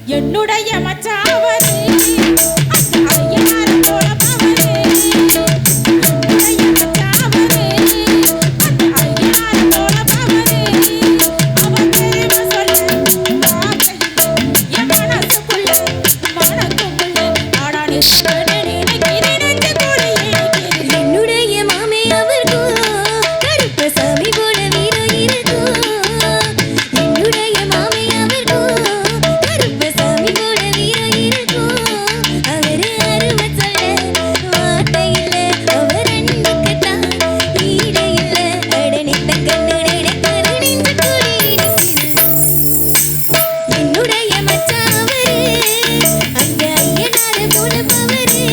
என்னுடைய மச்சாவரே ஐயனார் போல பவரே என்னுடைய மச்சாவரே ஐயனார் போல பவரே அவன் தெரிவ சொல்ல என் மனசுக்குள்ள மனக்குள்ள ஆடானே என்னுடைய மாமே அவர்கோ கருப்பு சாமி போல வீரம் இருக்கும் என்னுடைய மாமே அவர்கோ கருப்பு சாமி போல வீரம் இருக்கும் அவரு அருமை சொல்ல வார்த்தை இல்லை அவர் அன்புக்குத்தான் ஈடு இல்லை அடனித்த கண்ணு நினைத்து நெஞ்சு கூடி என்னுடைய மச்சாவரே ஐயா ஐயனார் போல பவரே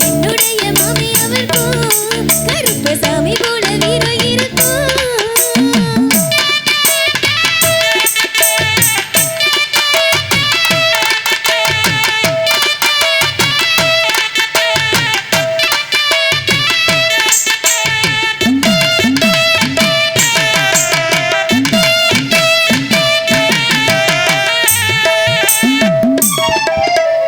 என்னுடைய மாமி அவர்கோ கருப்பு சாமி போல வீரம் இருக்கும்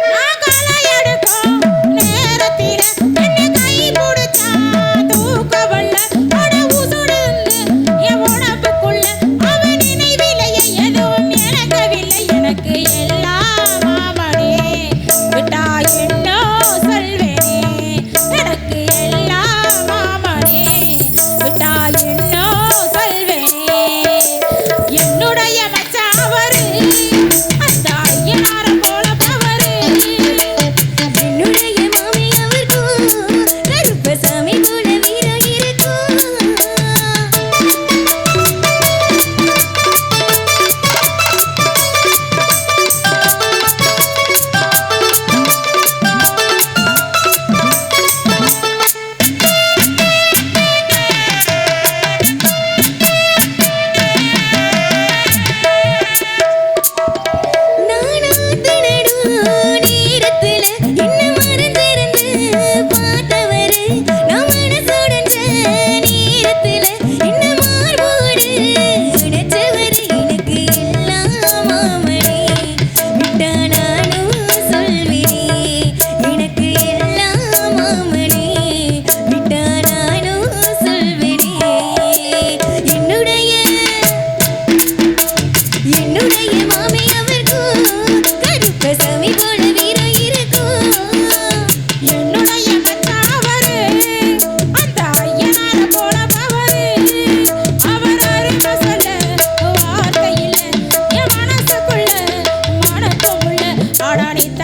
நான் காலை எடுக்கும் நேரத்தில என்னை கை பிடிச்சா தூக்கவல்ல அட உசுடுந்து என் உடம்புக்குள்ள அவன் நினைவிலேயே எதுவும் இறங்கவில்லை எனக்கு எல்லாம் மாமனே விட்டா என்னோ சொல்வேனே எனக்கு எல்லாம் மாமனே விட்டா என்னோ சொல்வேனே என்னுடைய மச்சாவரே அந்த ஐயனார போல பவரே என்னுடைய மாமி அவர்கோ கருப்பு சாமி போல வீரம் இருக்கும் நானாத்து நடும் நேரத்துல என்ன மறந்திருந்து பார்த்தவரு நான் மனசுடைஞ்ச நேரத்துல என்ன மார்போடு அணைச்சவரு எனக்கு எல்லாம் மாமனே விட்டா நானும் சொல்வேனே எனக்கு எல்லாம் மாமனே விட்டா நானும் சொல்வேனே என்னுடைய மாமே அவர்கோ கருப்பு சாமி போல வீரம் இருக்கும் என்னுடைய மச்சாவரே அந்த ஐயனார போல பவரே அவர் அருமை சொல்ல வார்த்தையில என் மனசுக்குள்ள மனக்குள்ள ஆடானித்த